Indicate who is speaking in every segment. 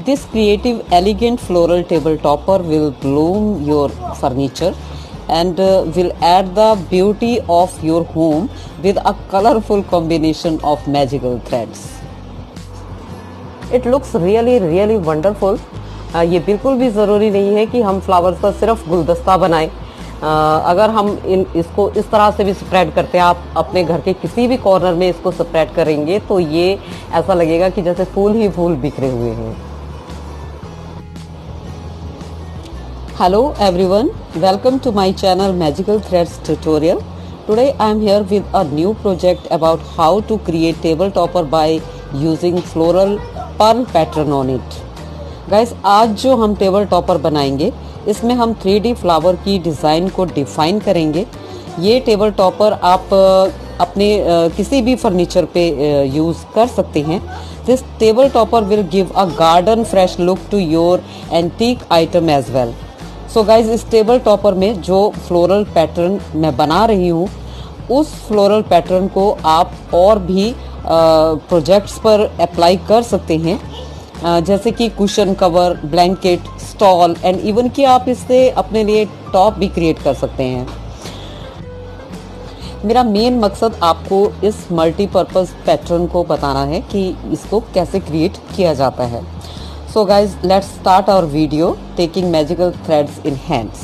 Speaker 1: This creative, elegant floral table topper will bloom your furniture and will add the beauty of your home with a colorful combination of magical threads. It looks really wonderful. ये बिल्कुल भी ज़रूरी नहीं है कि हम flowers का सिर्फ गुलदस्ता बनाएं. अगर हम इसको इस तरह से भी स्प्रेड करते हैं, आप अपने घर के किसी भी कॉर्नर में इसको स्प्रेड करेंगे तो ये ऐसा लगेगा कि जैसे फूल ही फूल बिखरे हुए हैं. Hello everyone, welcome to my channel Magical Threads tutorial. Today I am here with a new project about how to create table topper by using floral pearl pattern on it. Guys, आज जो हम table topper बनाएंगे इसमें हम 3D flower की design को define करेंगे. ये टेबल टॉपर आप अपने किसी भी फर्नीचर पे यूज़ कर सकते हैं. This table topper will give a garden fresh look to your antique item as well. So guys, इस टेबल टॉपर में जो फ्लोरल पैटर्न मैं बना रही हूँ उस फ्लोरल पैटर्न को आप और भी प्रोजेक्ट्स पर अप्लाई कर सकते हैं, जैसे कि cushion cover, blanket, stall and even कि आप इससे अपने लिए टॉप भी क्रिएट कर सकते हैं. मेरा मेन मकसद आपको इस मल्टीपर्पज़ पैटर्न को बताना है कि इसको कैसे क्रिएट किया जाता है. So guys, let's start our video taking magical threads in hands.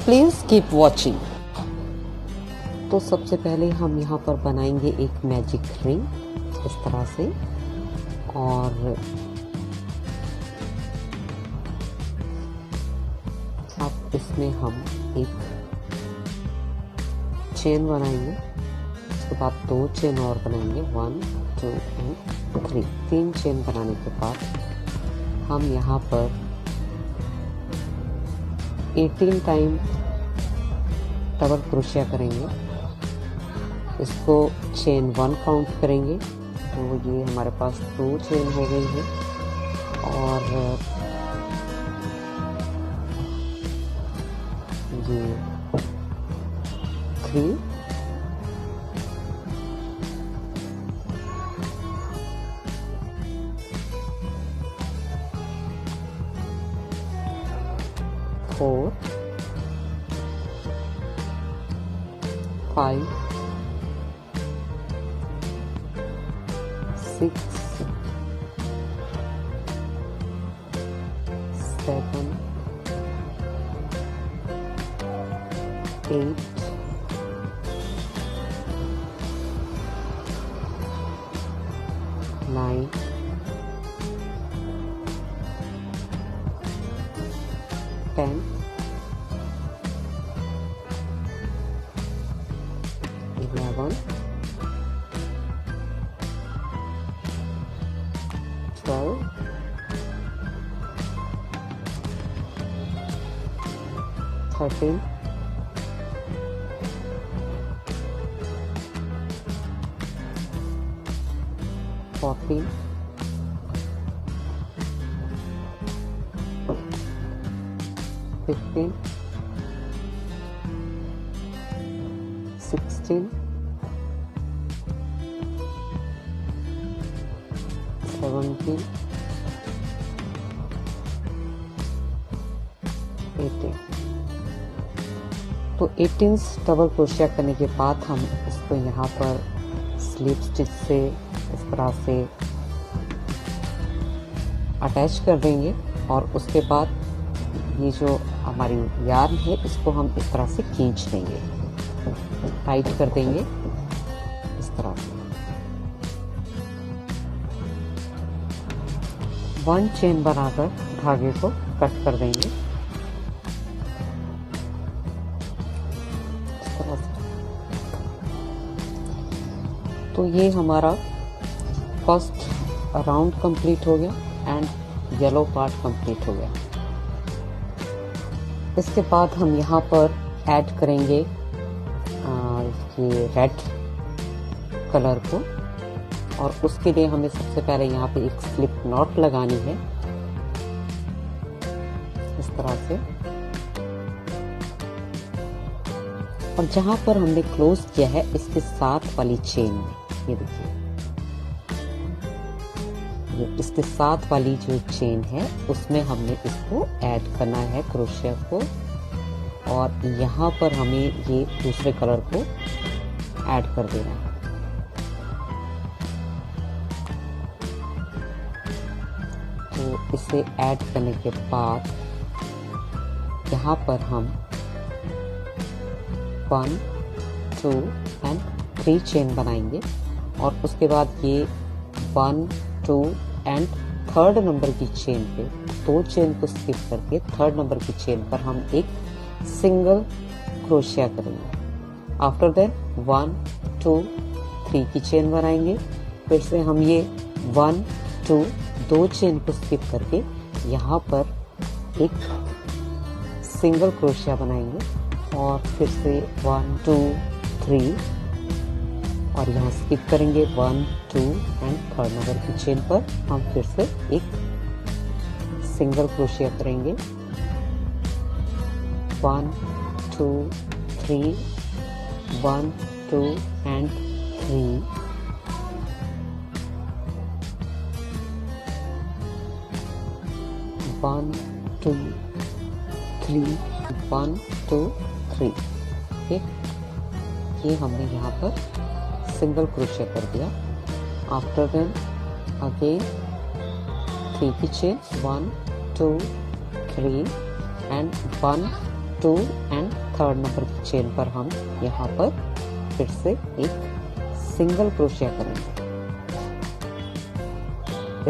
Speaker 1: Please keep watching. तो सबसे पहले हम यहाँ पर बनाएंगे एक मैजिक रिंग इस तरह से, और अब इसमें हम एक चेन बनाएंगे. उसके बाद 2 चेन और बनाएंगे, 1 2 एंड 3. 3 चेन बनाने के बाद हम यहाँ पर 18 टाइम डबल क्रोशिया करेंगे. इसको चेन 1 काउंट करेंगे, तो ये हमारे पास 2 चेन हो गई है. और ये 3 4 5 6 7 8 9 10 11 12 13 14 15 16 17 18. तो 18 डबल क्रोशिया करने के बाद हम इसको यहाँ पर स्लिप स्टिच से इस तरह से अटैच कर देंगे, और उसके बाद ये जो हमारी यार्न है इसको हम इस तरह से खींच देंगे, टाइट कर देंगे इस तरह से. 1 चेन बनाकर धागे को कट कर देंगे इस तरह से. तो ये हमारा फर्स्ट राउंड कंप्लीट हो गया एंड येलो पार्ट कंप्लीट हो गया. इसके बाद हम यहाँ पर ऐड करेंगे ये रेड कलर को, और उसके लिए हमें सबसे पहले यहाँ पे एक स्लिप नॉट लगानी है इस तरह से. और जहाँ पर हमने क्लोज किया है इसके साथ वाली चेन में ये देखिए ये इसके साथ वाली जो चेन है उसमें हमने इसको ऐड करना है क्रोशिया को, और यहाँ पर हमें ये दूसरे कलर को ऐड कर देना है। तो इसे ऐड करने के बाद यहाँ पर हम 1 2 एंड 3 चेन बनाएंगे, और उसके बाद ये 1 2 एंड थर्ड नंबर की चेन पे 2 चेन को स्किप करके थर्ड नंबर की चेन पर हम एक सिंगल क्रोशिया करेंगे। आफ्टर देन 1 2 3 की चेन बनाएंगे। फिर से हम ये 1 2 2 चेन को स्किप करके यहाँ पर एक सिंगल क्रोशिया बनाएंगे, और फिर से 1 2 3 और यहाँ स्किप करेंगे 1 2 एंड थर्ड नंबर की चेन पर हम फिर से एक सिंगल क्रोशिया करेंगे। 1 2 3 1 2 एंड 3, 1 2 3 1 2 3। ओके, ये हमने यहाँ पर सिंगल क्रोशिया कर दिया। आफ्टर देन अगेन 3 की chain 1 2 3 and 1 2 and third number की चेन पर हम यहाँ पर फिर से एक सिंगल क्रोशिया करेंगे।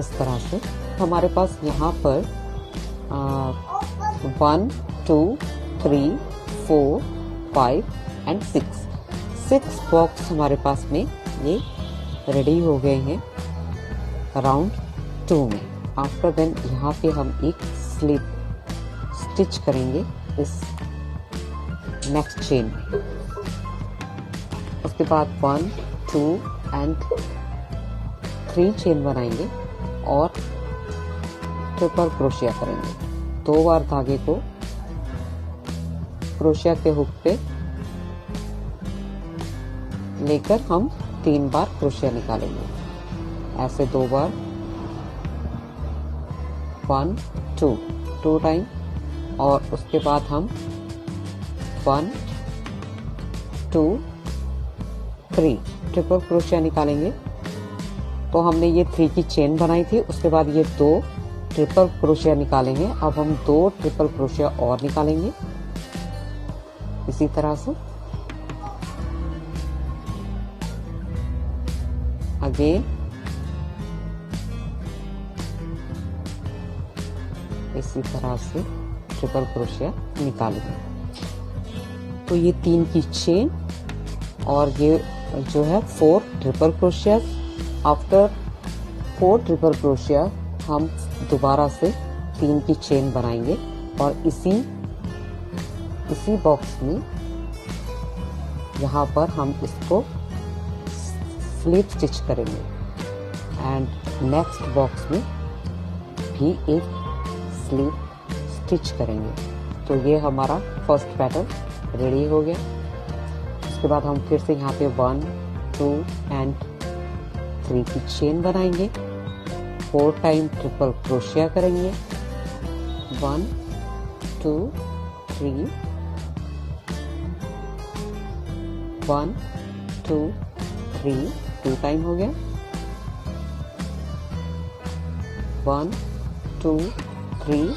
Speaker 1: इस तरह से हमारे पास यहाँ पर 1 2 3 4 5 एंड 6 बॉक्स हमारे पास में ये रेडी हो गए हैं राउंड 2 में। आफ्टर देन यहाँ पे हम एक स्लिप स्टिच करेंगे इस नेक्स्ट चेन में। उसके बाद 1 2 एंड 3 चेन बनाएंगे और ट्रिपल क्रोशिया करेंगे। 2 बार धागे को क्रोशिया के हुक पे लेकर हम 3 बार क्रोशिया निकालेंगे, ऐसे 2 बार 1 2 टाइम, और उसके बाद हम 1 2 3 ट्रिपल क्रोशिया निकालेंगे। तो हमने ये 3 की चेन बनाई थी, उसके बाद ये 2 ट्रिपल क्रोशिया निकाले हैं। अब हम 2 ट्रिपल क्रोशिया और निकालेंगे इसी तरह से। अगेन इसी तरह से ट्रिपल क्रोशिया निकालेंगे। तो ये 3 की चेन और ये जो है 4 triple crochet. After 4 triple crochet हम दोबारा से 3 की चेन बनाएंगे और इसी बॉक्स में यहाँ पर हम इसको स्लिप स्टिच करेंगे, एंड नेक्स्ट बॉक्स में भी एक स्लिप स्टिच करेंगे। तो ये हमारा फर्स्ट पैटर्न रेडी हो गया। उसके बाद हम फिर से यहाँ पे 1 2 एंड 3 की चेन बनाएंगे, 4 टाइम ट्रिपल क्रोशिया करेंगे, 1 2 3 1 2 3 2 टाइम हो गया, 1 2 3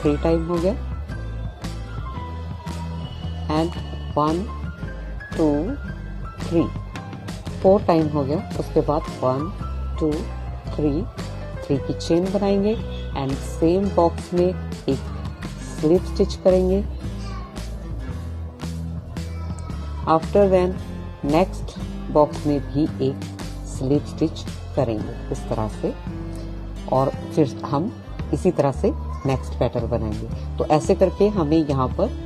Speaker 1: 3 टाइम हो गया, एंड 1 2 3 4 टाइम हो गया। उसके बाद 1 2 3 3 की चेन बनाएंगे एंड सेम बॉक्स में एक स्लिप स्टिच करेंगे। आफ्टर देन नेक्स्ट बॉक्स में भी एक स्लिप स्टिच करेंगे इस तरह से, और फिर हम इसी तरह से नेक्स्ट पैटर्न बनाएंगे। तो ऐसे करके हमें यहाँ पर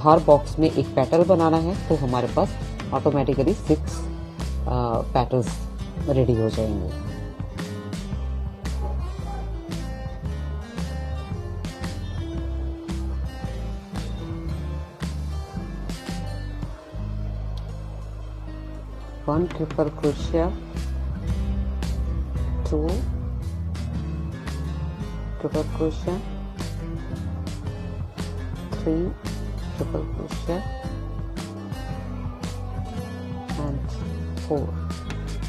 Speaker 1: हर बॉक्स में एक पैटर्न बनाना है, तो हमारे पास ऑटोमेटिकली 6 पैटर्न्स रेडी हो जाएंगे। One triple crochet, 2 triple crochet, 3 triple crochet and 4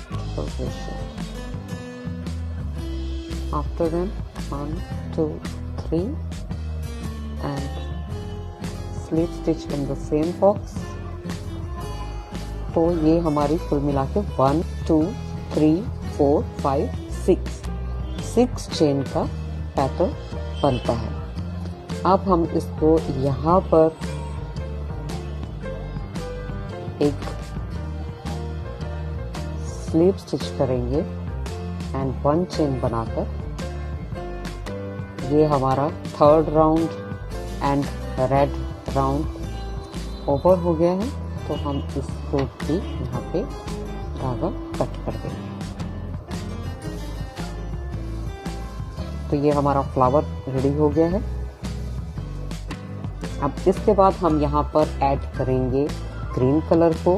Speaker 1: triple crochet. After them 1 2 3 and slip stitch in the same box. तो ये हमारी कुल मिला के 1 2 3 4 5 6 चेन का पैटर्न बनता है। अब हम इसको यहाँ पर एक स्लीप स्टिच करेंगे एंड 1 चेन बनाकर। ये हमारा third round and red round over हो गया है, तो हम इसको भी यहाँ पे धागा कट कर देंगे। तो ये हमारा फ्लावर रेडी हो गया है। अब इसके बाद हम यहाँ पर ऐड करेंगे ग्रीन कलर को,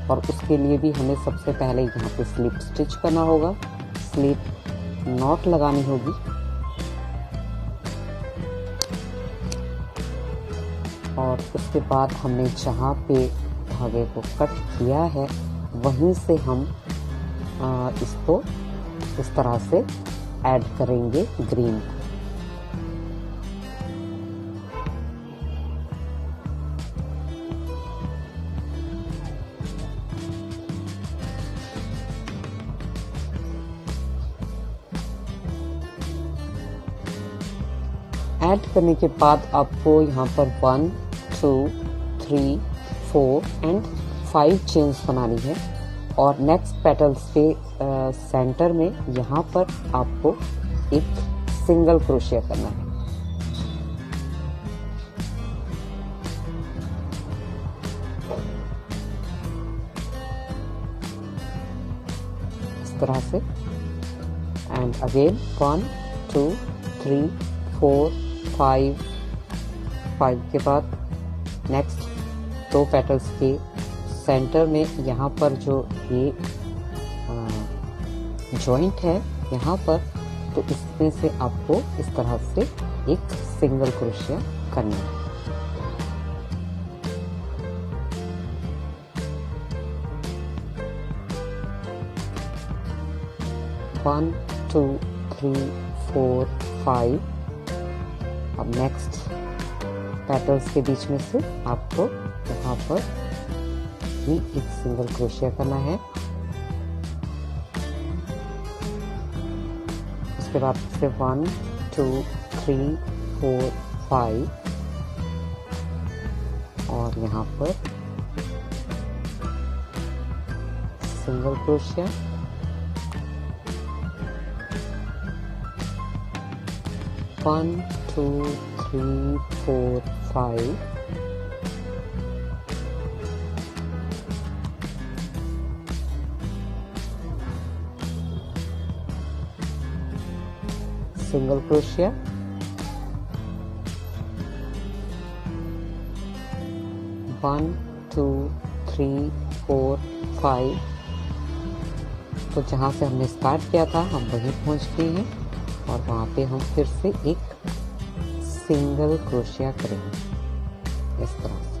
Speaker 1: और उसके लिए भी हमें सबसे पहले यहाँ पे स्लिप स्टिच करना होगा, स्लिप नॉट लगानी होगी। और उसके बाद हमने जहाँ पे धागे को कट किया है वहीं से हम इसको इस तरह से ऐड करेंगे ग्रीन। ऐड करने के बाद आपको यहाँ पर 1 2 3 4 एंड 5 चेन्स बनानी है, और नेक्स्ट पेटल्स के सेंटर में यहाँ पर आपको एक सिंगल क्रोशिया करना है। इस तरह से, एंड अगेन 1 2 3 4 5 के बाद नेक्स्ट 2 पेटल्स के सेंटर में यहाँ पर जो ये जॉइंट है यहाँ पर, तो इसमें से आपको इस तरह से एक सिंगल क्रोशिया करना है। वन 2 3 4 5। अब नेक्स्ट पेटल्स के बीच में से आपको यहाँ पर भी एक सिंगल क्रोशिया करना है। उसके बाद से 1 2 3 4 5 और यहाँ पर single crochet, one 2 3 4 5 single crochet, 1 2 3 4 5। तो जहाँ से हमने स्टार्ट किया था हम वहीं पहुँच गए हैं, और वहाँ पे हम फिर से एक सिंगल क्रोशिया करेंगे इस तरह से।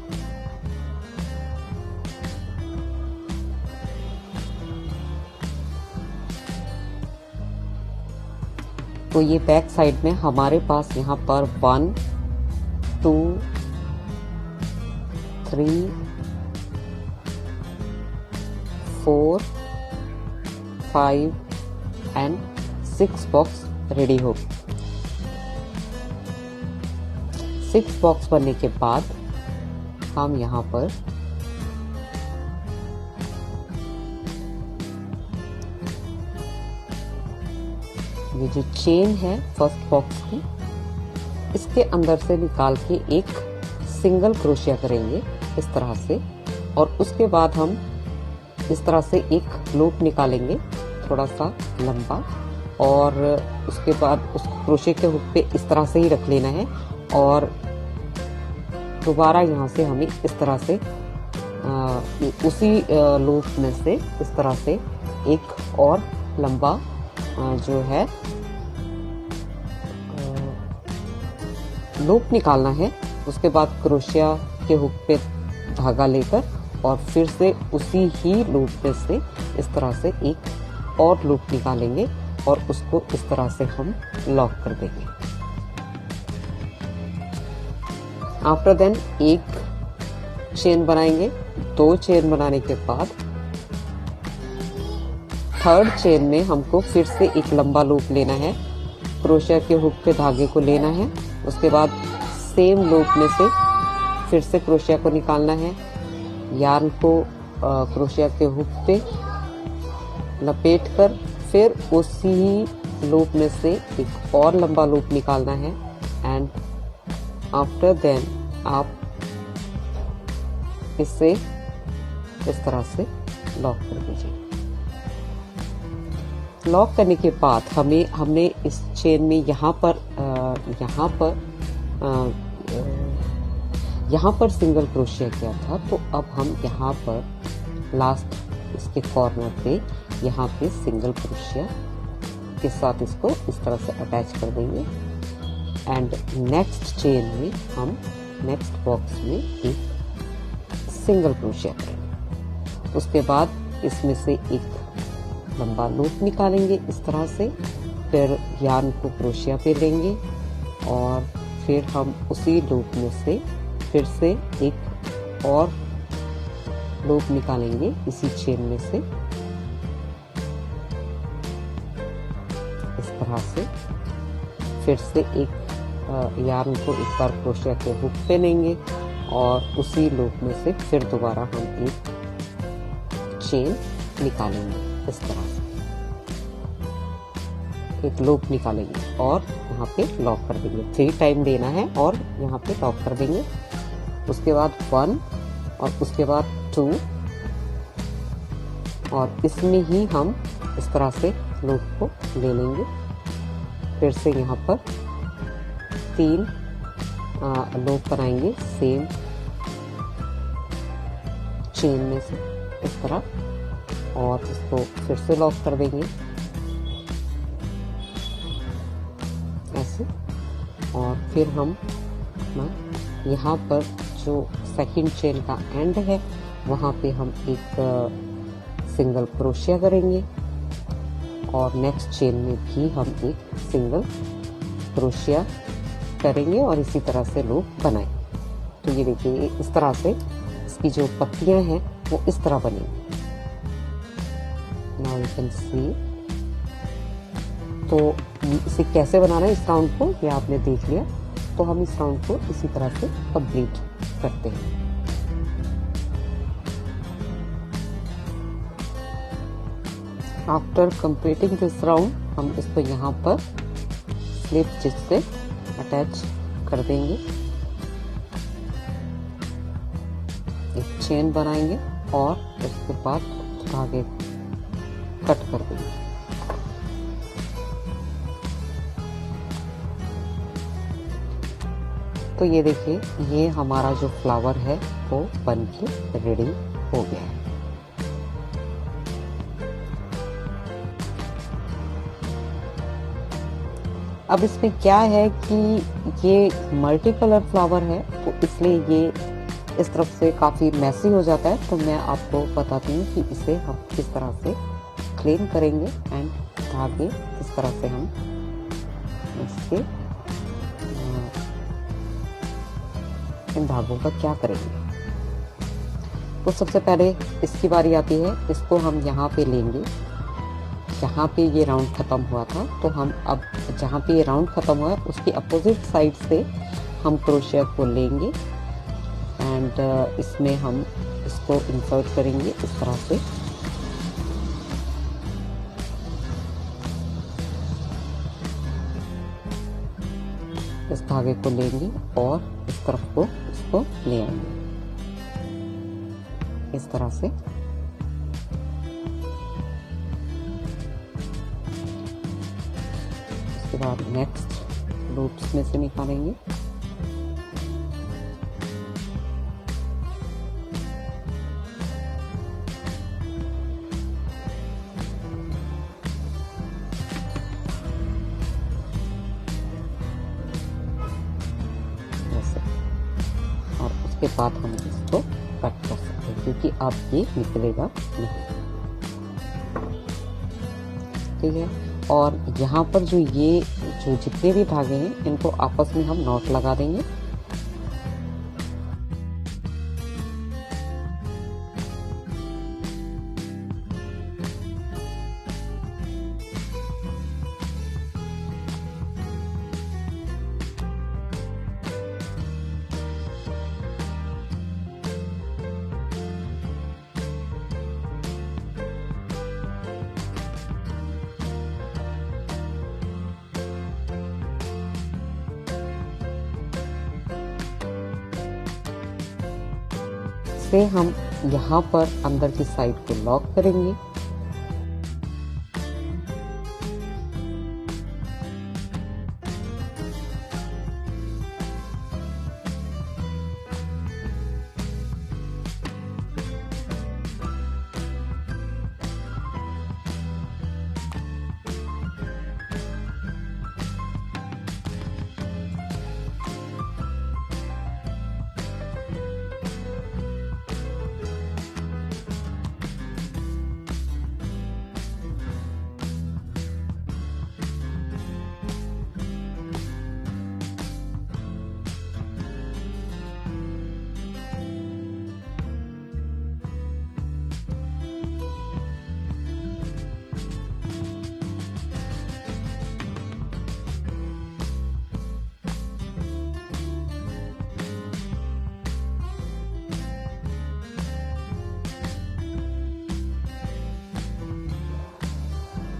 Speaker 1: तो ये बैक साइड में हमारे पास यहाँ पर 1 2 3 4 5 एंड 6 बॉक्स रेडी हो गए। 6 बॉक्स बनने के बाद हम यहाँ पर ये जो चेन है फर्स्ट बॉक्स की, इसके अंदर से निकाल के एक सिंगल क्रोशिया करेंगे इस तरह से, और उसके बाद हम इस तरह से एक लूप निकालेंगे थोड़ा सा लंबा, और उसके बाद उस क्रोशिया के हुक पे इस तरह से ही रख लेना है, और दोबारा यहाँ से हमें इस तरह से उसी लूप में से इस तरह से एक और लंबा जो है लूप निकालना है। उसके बाद क्रोशिया के हुक पे धागा लेकर और फिर से उसी ही लूप में से इस तरह से एक और लूप निकालेंगे और उसको इस तरह से हम लॉक कर देंगे। आफ्टर देन एक चेन बनाएंगे। 2 चेन बनाने के बाद थर्ड चेन में हमको फिर से एक लंबा लूप लेना है, क्रोशिया के हुक पे धागे को लेना है। उसके बाद सेम लूप में से फिर से क्रोशिया को निकालना है, यार्न को क्रोशिया के हुक पे लपेट कर फिर उसी लूप में से एक और लंबा लूप निकालना है एंड आफ्टर देन आप इसे इस तरह से लॉक कर दीजिए। लॉक करने के बाद हमने इस चेन में यहाँ पर सिंगल क्रोशिया किया था, तो अब हम यहाँ पर लास्ट इसके कॉर्नर पे यहाँ पे सिंगल क्रोशिया के साथ इसको इस तरह से अटैच कर देंगे एंड नेक्स्ट चेन में हम नेक्स्ट बॉक्स में एक सिंगल क्रोशिया करेंगे। उसके बाद इसमें से एक लंबा लूप निकालेंगे इस तरह से, फिर यार्न को क्रोशिया पे लेंगे और फिर हम उसी लूप में से फिर से एक और लूप निकालेंगे इसी चेन में से इस तरह से। फिर से एक यार्न को एक बार क्रोशिया के हुक पे लेंगे और उसी लूप में से फिर दोबारा हम एक चेन निकालेंगे इस तरह से, एक लूप निकालेंगे और यहाँ पे लॉक कर देंगे। 3 टाइम देना है और यहाँ पे लॉक कर देंगे। उसके बाद 1 और उसके बाद 2 और इसमें ही हम इस तरह से लूप को ले लेंगे। फिर से यहाँ पर 3 लूप बनाएंगे सेम चेन में से इस तरह और इसको फिर से लॉक कर देंगे ऐसे। और फिर हम यहाँ पर जो सेकंड चेन का एंड है वहाँ पे हम एक सिंगल क्रोशिया करेंगे और नेक्स्ट चेन में भी हम एक सिंगल क्रोशिया करेंगे और इसी तरह से लूप बनाएंगे। तो ये देखिए इस तरह से इसकी जो पत्तियां हैं वो इस तरह बनेंगी। Now you can see. तो इसे कैसे बनाना है इस राउंड को ये आपने देख लिया। तो हम इस राउंड को इसी तरह से कंप्लीट करते हैं। आफ्टर कंप्लीटिंग दिस राउंड हम इसको यहाँ पर स्लिप स्टिच से अटैच कर देंगे, एक चेन बनाएंगे और उसके बाद धागे कट कर देंगे। तो ये देखिए ये हमारा जो फ्लावर है वो बन के रेडी हो गया है। अब इसमें क्या है कि ये मल्टी कलर फ्लावर है तो इसलिए ये इस तरफ से काफ़ी मैसी हो जाता है। तो मैं आपको बताती हूँ कि इसे हम किस तरह से क्लीन करेंगे एंड धागे किस तरह से हम इसके इन धागों का क्या करेंगे। तो सबसे पहले इसकी बारी आती है। इसको हम यहाँ पे लेंगे, जहाँ पे ये राउंड ख़त्म हुआ था तो हम अब जहाँ पे ये राउंड ख़त्म हुआ है उसकी अपोजिट साइड से हम क्रोशिया को लेंगे एंड इसमें हम इसको इंसर्ट करेंगे इस तरह से। इस धागे को लेंगे और इस तरफ को इसको ले आएंगे इस तरह से। उसके बाद नेक्स्ट लूप्स में से निकालेंगे। बाद हम इसको कट कर सकते हैं, क्योंकि अब ये निकलेगा नहीं। ठीक है, और यहाँ पर जो जितने भी धागे हैं इनको आपस में हम नॉट लगा देंगे। से हम यहाँ पर अंदर की साइड को लॉक करेंगे।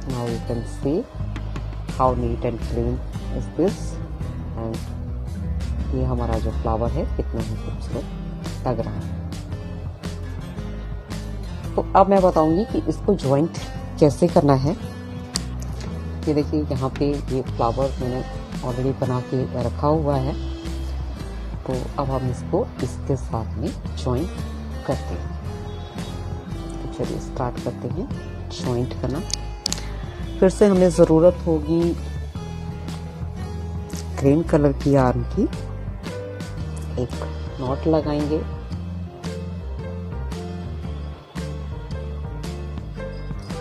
Speaker 1: Now you can see how neat and clean is this, and ये हमारा जो फ्लावर है कितना ही खूबसूरत लग रहा है। तो अब मैं बताऊंगी कि इसको ज्वाइंट कैसे करना है। ये देखिए यहाँ पे ये फ्लावर मैंने ऑलरेडी बना के रखा हुआ है, तो अब हम इसको इसके साथ में ज्वाइंट करते हैं। तो चलिए स्टार्ट करते हैं ज्वाइंट करना। फिर से हमें ज़रूरत होगी ग्रीन कलर की यार्न की। एक नॉट लगाएंगे,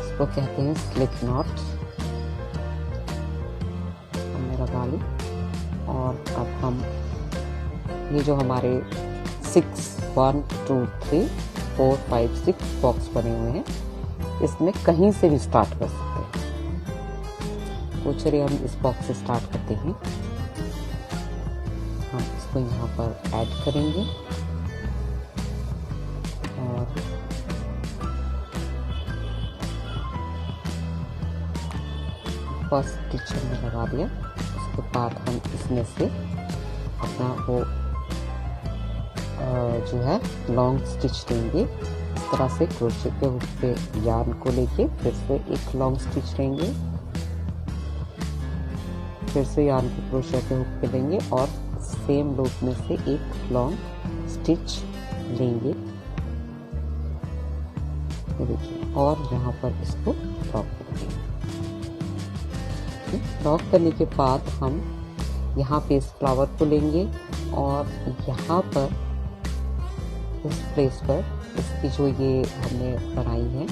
Speaker 1: इसको कहते हैं स्लिप नॉट। हमने लगा ली, और अब हम ये जो हमारे 6 1 2 3 4 5 6 बॉक्स बने हुए हैं, इसमें कहीं से भी स्टार्ट कर सकते हैं। तो चलिए हम इस बॉक्स से स्टार्ट करते हैं। हम इसको यहाँ पर ऐड करेंगे और फर्स्ट स्टिच हमने लगा दिया। उसके बाद हम इसमें से अपना वो जो है लॉन्ग स्टिच लेंगे। इस तरह से क्रोशे के हुक पे यार्न को लेके फिर से एक लॉन्ग स्टिच लेंगे, फिर से यार्न को क्रोशे के हुक पे लेंगे और सेम लूप में से एक लॉन्ग स्टिच लेंगे। ये देखिए, और यहाँ पर इसको लॉक कर देंगे। लॉक करने के बाद हम यहाँ पे इस फ्लावर को लेंगे और यहाँ पर इस प्लेस पर इसकी जो ये हमने बनाई है,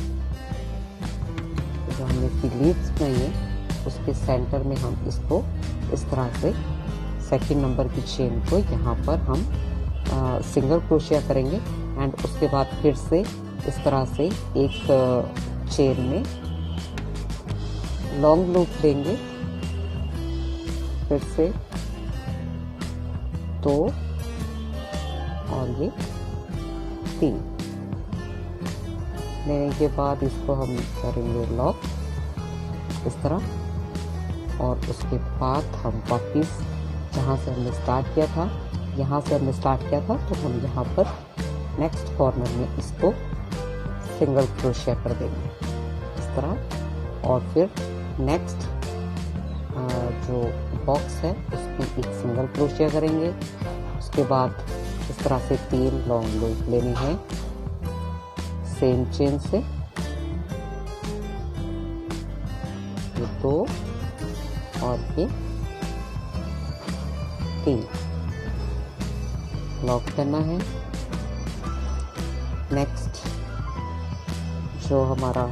Speaker 1: जो हमने इसकी लीव्स बनाई है, उसके सेंटर में हम इसको इस तरह से सेकंड नंबर की चेन को यहाँ पर हम सिंगल क्रोशिया करेंगे। एंड उसके बाद फिर से इस तरह से एक चेन में लॉन्ग लूप लेंगे, फिर से 2 और ये 3 लेने के बाद इसको हम करेंगे लॉक इस तरह। और उसके बाद हम वापिस जहाँ से हमने स्टार्ट किया था, यहाँ से हमने स्टार्ट किया था, तो हम यहाँ पर नेक्स्ट कॉर्नर में इसको सिंगल क्रोशिया कर देंगे इस तरह। और फिर नेक्स्ट जो बॉक्स है उसमें एक सिंगल क्रोशिया करेंगे। उसके बाद इस तरह से 3 लॉन्ग लूप लेने हैं सेम चेन से, ये 2 और ये 3 लॉक करना है। नेक्स्ट जो हमारा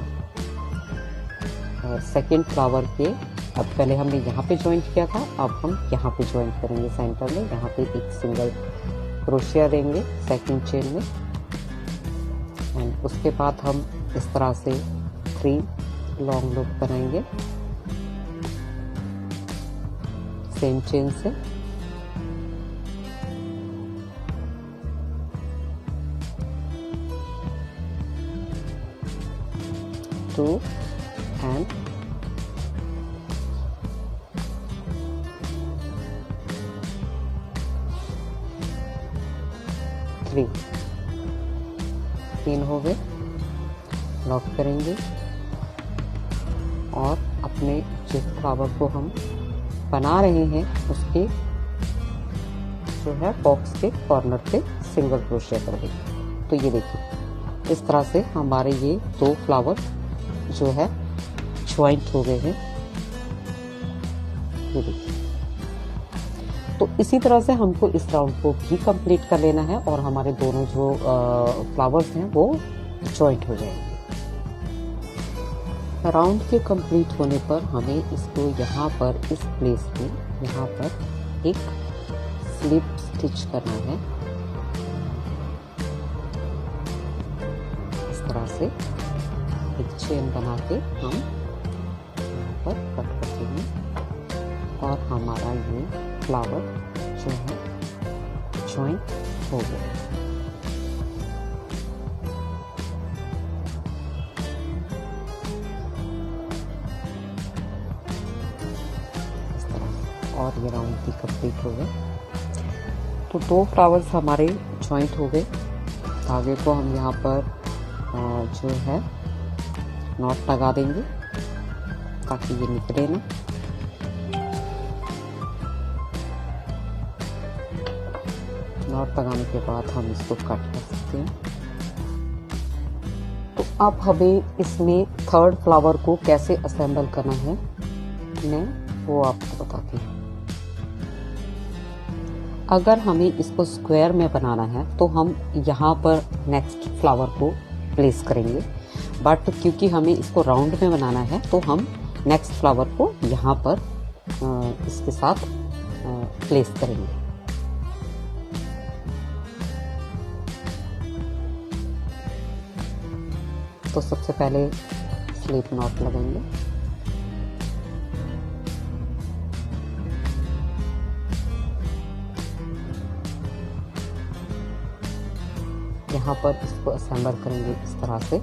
Speaker 1: सेकेंड फ्लावर के, अब पहले हमने यहाँ पे ज्वाइंट किया था, अब हम यहाँ पे ज्वाइंट करेंगे सेंटर में। यहाँ पे एक सिंगल क्रोशिया देंगे सेकंड चेन में, एंड उसके बाद हम इस तरह से 3 लॉन्ग लूप बनाएंगे सेम चेन से। टू एंड 3 हो गए। लॉक करेंगे और अपने जिस फ्लावर को हम बना रहे हैं उसके जो है बॉक्स के कॉर्नर पे सिंगल क्रोशिया कर देंगे। तो ये देखिए इस तरह से हमारे ये 2 फ्लावर जो है ज्वाइंट हो गए हैं। ये देखिए, तो इसी तरह से हमको इस राउंड को भी कंप्लीट कर लेना है और हमारे दोनों जो फ्लावर्स हैं वो ज्वाइंट हो जाएंगे। राउंड के कंप्लीट होने पर हमें इसको यहाँ पर इस प्लेस में यहाँ पर एक स्लिप स्टिच करना है। इस तरह से एक चेन बना के हम यहाँ पर कट कर देंगे और हमारा ये फ्लावर जो है ज्वाइंट हो गया। और ये राउंड भी कंप्लीट हो गए। तो 2 फ्लावर्स हमारे ज्वाइंट हो गए। धागे को हम यहाँ पर जो है नॉट लगा देंगे ताकि ये निकले ना। नॉट लगाने के बाद हम इसको कट कर सकते हैं। तो अब हमें इसमें 3rd फ्लावर को कैसे असेंबल करना है मैं वो आपको बताती हूँ। अगर हमें इसको स्क्वायर में बनाना है तो हम यहाँ पर नेक्स्ट फ्लावर को प्लेस करेंगे, बट क्योंकि हमें इसको राउंड में बनाना है तो हम नेक्स्ट फ्लावर को यहाँ पर इसके साथ प्लेस करेंगे। तो सबसे पहले स्लिप नॉट लगाएंगे। यहाँ पर इसको असेंबल करेंगे इस तरह से।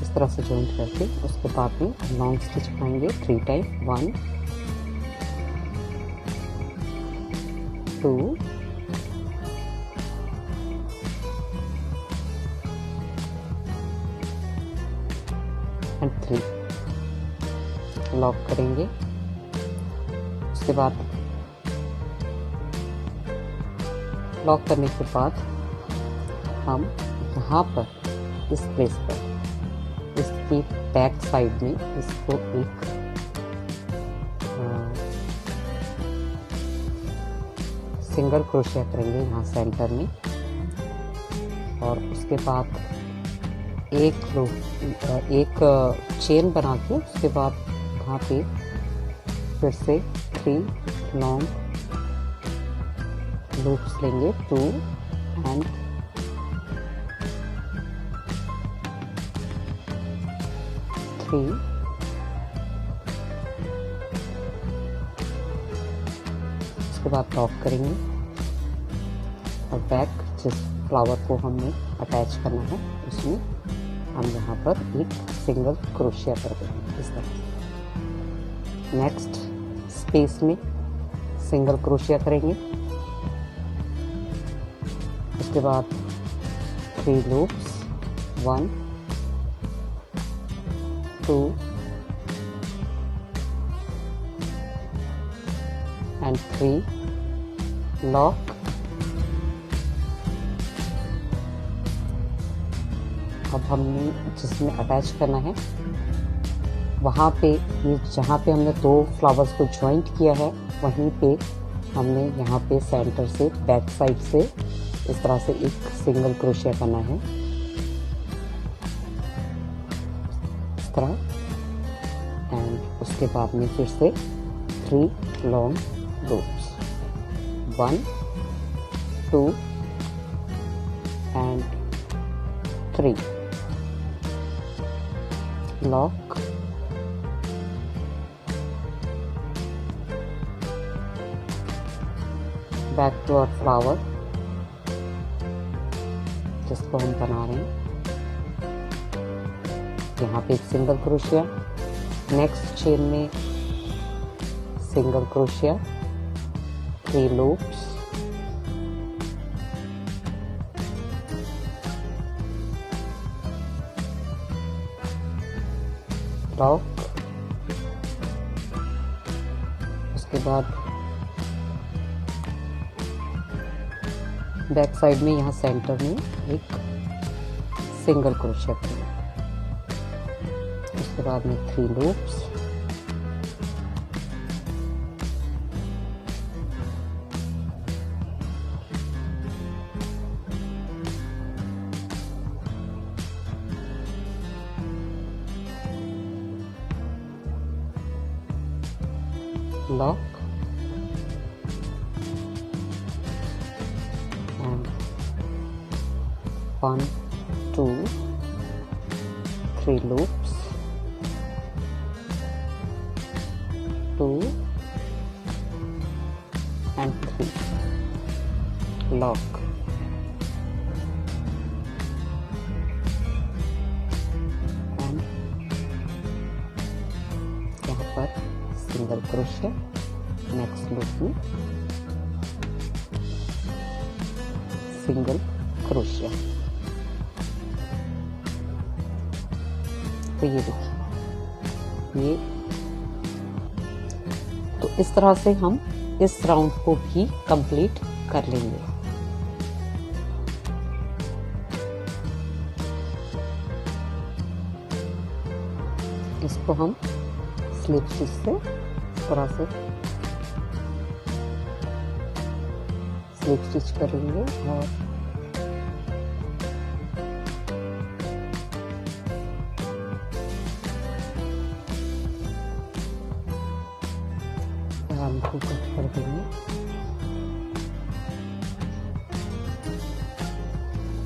Speaker 1: इस तरह से जॉइंट करके उसके बाद में लॉन्ग स्टिच बनाएंगे 3 टाइम। 1 2 एंड 3। लॉक करेंगे। उसके बाद लॉक करने के बाद हम यहाँ पर इस प्लेस पर इसकी बैक साइड में इसको एक सिंगल क्रोशिया करेंगे यहाँ सेंटर में, और उसके बाद एक चेन बना के उसके बाद यहाँ पे फिर से 3 लॉन्ग लूप्स लेंगे 2 एंड 3। उसके बाद लॉक करेंगे और बैक जिस फ्लावर को हमने अटैच करना है उसमें हम यहाँ पर एक सिंगल क्रोशिया कर देंगे इस तरह। नेक्स्ट स्पेस में सिंगल क्रोशिया करेंगे। उसके बाद 3 लूप्स 1 2 एंड 3। लॉक। अब हमने जिसमें अटैच करना है वहाँ पे ये जहाँ पे हमने 2 फ्लावर्स को ज्वाइंट किया है वहीं पे हमने यहाँ पे सेंटर से बैक साइड से इस तरह से एक सिंगल क्रोशिया करना है, इस तरह। एंड उसके बाद में फिर से 3 long loops, 1 2 and 3, lock, back to our flower जिसको हम बना रहे हैं। यहाँ पे एक सिंगल क्रोशिया, नेक्स्ट चेन में सिंगल क्रोशिया, 3 लूप्स, लॉक। उसके बाद बैक साइड में यहाँ सेंटर में एक सिंगल क्रोशिया करना, उसके बाद में 3 loops, lock, and 1 2 3 loops, 2 and 3, lock, and यहाँ पर सिंगल क्रोशिया, नेक्स्ट लूप में सिंगल क्रोशिया। तो ये देखिए, ये तो इस तरह से हम इस राउंड को भी कंप्लीट कर लेंगे। इसको हम स्लिप स्टिच से इस तरह से स्लिप स्टिच करेंगे और आर्म को कट कर देंगे।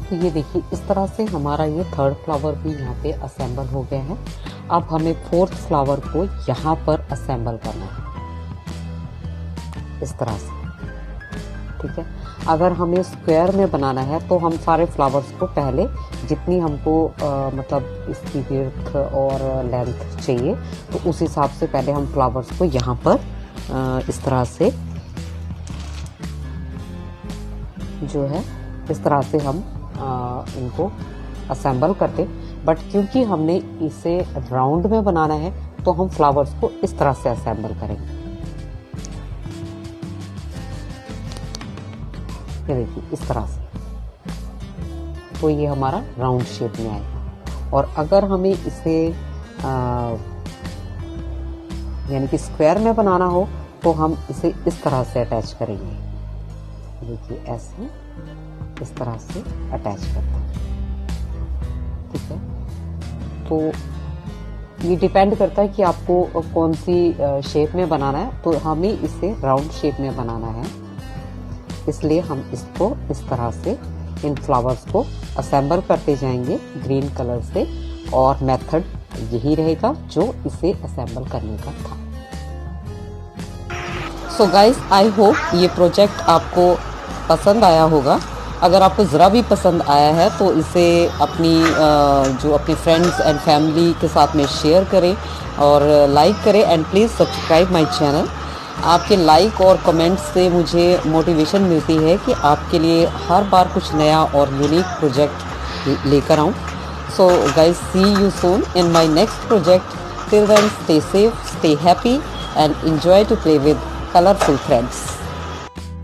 Speaker 1: तो ये देखिए, इस तरह से हमारा ये 3rd फ्लावर भी यहाँ पे असेंबल हो गया है। अब हमें 4th फ्लावर को यहाँ पर असेंबल करना है इस तरह से, ठीक है। अगर हमें स्क्वायर में बनाना है तो हम सारे फ्लावर्स को पहले जितनी हमको मतलब इसकी विड्थ और लेंथ चाहिए तो उस हिसाब से पहले हम फ्लावर्स को यहाँ पर इस तरह से जो है इस तरह से हम इनको असेंबल करते। बट क्योंकि हमने इसे राउंड में बनाना है तो हम फ्लावर्स को इस तरह से असेंबल करेंगे। ये देखिए, इस तरह से, तो ये हमारा राउंड शेप में आएगा। और अगर हमें इसे यानी कि स्क्वायर में बनाना हो तो हम इसे इस तरह से अटैच करेंगे। देखिए, ऐसे इस तरह से अटैच करते हैं, ठीक है। तो ये डिपेंड करता है कि आपको कौन सी शेप में बनाना है। तो हमें इसे राउंड शेप में बनाना है, इसलिए हम इसको इस तरह से इन फ्लावर्स को असेंबल करते जाएंगे ग्रीन कलर से। और मेथड यही रहेगा जो इसे असेंबल करने का था। सो गाइस, आई होप ये प्रोजेक्ट आपको पसंद आया होगा। अगर आपको ज़रा भी पसंद आया है तो इसे अपनी जो अपने फ्रेंड्स एंड फैमिली के साथ में शेयर करें और लाइक करें। And please subscribe my channel. आपके लाइक और कमेंट्स से मुझे मोटिवेशन मिलती है कि आपके लिए हर बार कुछ नया और यूनिक प्रोजेक्ट लेकर आऊँ। So guys, see you soon in my next project. Till then, stay safe, stay happy and enjoy to play with colorful threads.